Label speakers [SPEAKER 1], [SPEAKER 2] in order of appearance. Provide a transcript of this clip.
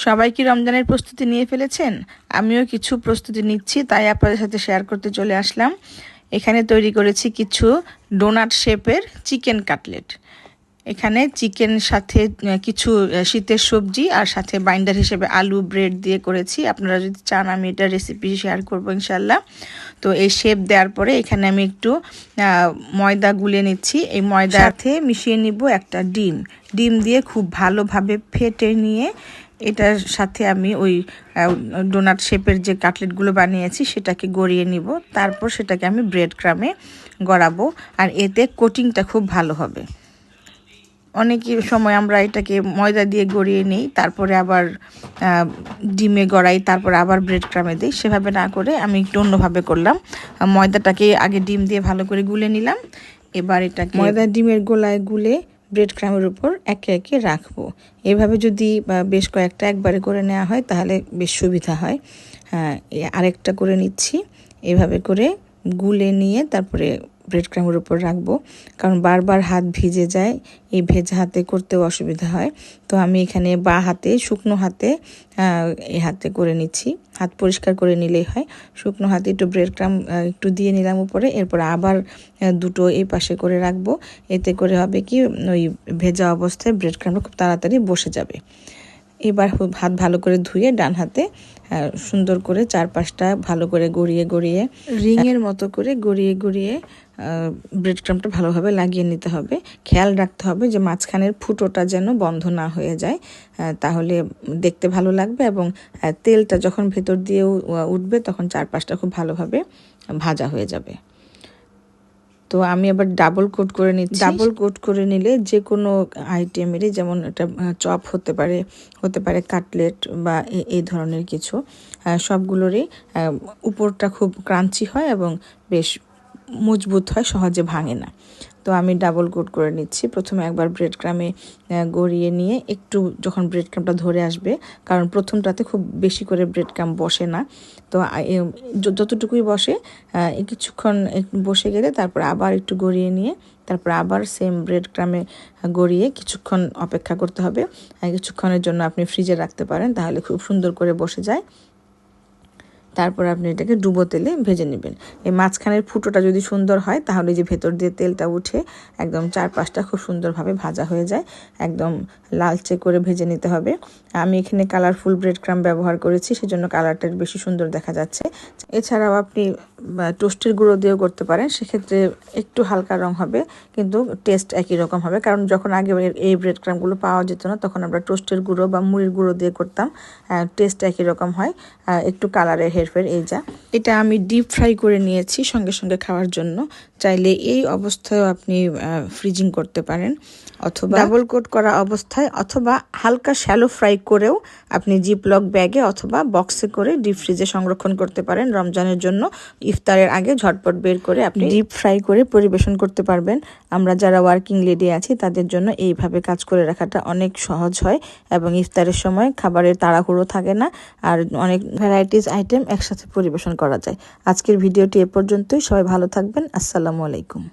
[SPEAKER 1] সবাই কি রমজানের প্রস্তুতি নিয়ে ফেলেছেন? আমিও কিছু প্রস্তুতি নিচ্ছি, তাই আপনাদের সাথে শেয়ার করতে চলে আসলাম। এখানে তৈরি করেছি কিছু ডোনাট শেপের চিকেন কাটলেট। এখানে চিকেন সাথে কিছু শীতের সবজি আর সাথে বাইন্ডার হিসেবে আলু ব্রেড দিয়ে করেছি। আপনারা যদি চান আমি এটা রেসিপি শেয়ার করবো ইনশাল্লাহ। তো এই শেপ দেওয়ার পরে এখানে আমি একটু ময়দা গুলে নিচ্ছি। এই ময়দাতে মিশিয়ে নিব একটা ডিম দিয়ে খুব ভালোভাবে ফেটে নিয়ে এটার সাথে আমি ওই ডোনাট শেপের যে কাটলেটগুলো বানিয়েছি সেটাকে গড়িয়ে নিব। তারপর সেটাকে আমি ব্রেড ক্রামে গড়াবো, আর এতে কোটিংটা খুব ভালো হবে। অনেক সময় আমরা এটাকে ময়দা দিয়ে গড়িয়ে নিই, তারপরে আবার ডিমে গড়াই, তারপরে আবার ব্রেড ক্রামে দিই। সেভাবে না করে আমি একটু অন্যভাবে করলাম। ময়দাটাকে আগে ডিম দিয়ে ভালো করে গুলে নিলাম, এবার এটাকে ময়দা ডিমের গোলায় গুলে ব্রেড ক্রামের উপর একে একে রাখবো। এভাবে যদি বেশ কয়েকটা একবারে করে নেওয়া হয় তাহলে বেশ সুবিধা হয়। আরেকটা করে নিচ্ছি। এভাবে করে গুলে নিয়ে তারপরে ব্রেড ক্রামের উপর রাখবো, কারণ বারবার হাত ভিজে যায়, এই ভেজা হাতে করতেও অসুবিধা হয়। তো আমি এখানে হাতে শুকনো হাতে এই হাতে করে নিচ্ছি। হাত পরিষ্কার করে নিলেই হয়। শুকনো হাতে একটু ব্রেড ক্রাম একটু দিয়ে নিলাম উপরে, এরপর আবার দুটো এই পাশে করে রাখবো। এতে করে হবে কি, ওই ভেজা অবস্থায় ব্রেড ক্রামটা খুব তাড়াতাড়ি বসে যাবে। এবার হাত ভালো করে ধুয়ে ডান হাতে সুন্দর করে চারপাশটা ভালো করে গড়িয়ে রিংয়ের মতো করে গড়িয়ে ব্রেড ক্রামটা ভালোভাবে লাগিয়ে নিতে হবে। খেয়াল রাখতে হবে যে মাঝখানের ফুটোটা যেন বন্ধ না হয়ে যায়, তাহলে দেখতে ভালো লাগবে এবং তেলটা যখন ভেতর দিয়ে উঠবে তখন চারপাশটা খুব ভালোভাবে ভাজা হয়ে যাবে। তো আমি আবার ডাবল কোট করে নিচ্ছি। ডাবল কোট করে নিলে যে কোনো আইটেমেরই, যেমন এটা চপ হতে পারে কাটলেট বা এই ধরনের কিছু, সবগুলোরই উপরটা খুব ক্রাঞ্চি হয় এবং বেশ মজবুত হয়, সহজে ভাঙে না। তো আমি ডাবল কোট করে নিচ্ছি। প্রথমে একবার ব্রেড ক্রামে গড়িয়ে নিয়ে একটু যখন ব্রেড ক্রামটা ধরে আসবে, কারণ প্রথমটাতে খুব বেশি করে ব্রেড ক্রাম বসে না, তো যতটুকুই বসে কিছুক্ষণ বসে গেলে তারপর আবার একটু গড়িয়ে নিয়ে তারপর আবার সেম ব্রেড ক্রামে গড়িয়ে কিছুক্ষণ অপেক্ষা করতে হবে। কিছুক্ষণের জন্য আপনি ফ্রিজে রাখতে পারেন, তাহলে খুব সুন্দর করে বসে যায়। তারপর আপনি এটাকে ডুবো তেলে ভেজে নেবেন। এই মাঝখানের ফুটোটা যদি সুন্দর হয় তাহলে যে ভেতর দিয়ে তেলটা উঠে একদম চারপাশটা খুব সুন্দরভাবে ভাজা হয়ে যায়। একদম লালচে করে ভেজে নিতে হবে। আমি এখানে কালারফুল ব্রেড ক্রাম ব্যবহার করেছি, সেজন্য কালারটা বেশি সুন্দর দেখা যাচ্ছে। এছাড়াও আপনি টোস্টের গুঁড়ো দিয়েও করতে পারেন, সেক্ষেত্রে একটু হালকা রং হবে কিন্তু টেস্ট একই রকম হবে। কারণ যখন আগে এই ব্রেড ক্রামগুলো পাওয়া যেত না তখন আমরা টোস্টের গুঁড়ো বা মুড়ির গুঁড়ো দিয়ে করতাম, টেস্ট একই রকম হয়, একটু কালারের হেরফের এই যা। এটা আমি ডিপ ফ্রাই করে নিয়েছি সঙ্গে সঙ্গে খাওয়ার জন্য। চাইলে এই অবস্থায় আপনি ফ্রিজিং করতে পারেন, অথবা ডাবল কোট করা অবস্থায়, অথবা হালকা শ্যালো ফ্রাই করেও আপনি জিপলক ব্যাগে অথবা বক্সে করে ডিপ ফ্রিজে সংরক্ষণ করতে পারেন। রমজানের জন্য ইফতারের আগে ঝটপট বের করে আপনি ডিপ ফ্রাই করে পরিবেশন করতে পারবেন। আমরা যারা ওয়ার্কিং লেডি আছি তাদের জন্য এইভাবে কাজ করে রাখাটা অনেক সহজ হয় এবং ইফতারের সময় খাবারের তাড়াহুড়ো থাকে না, আর অনেক ভ্যারাইটিস আইটেম একসাথে পরিবেশন করা যায়। আজকের ভিডিওটি এ পর্যন্তই। সবাই ভালো থাকবেন। আসসালামু আলাইকুম।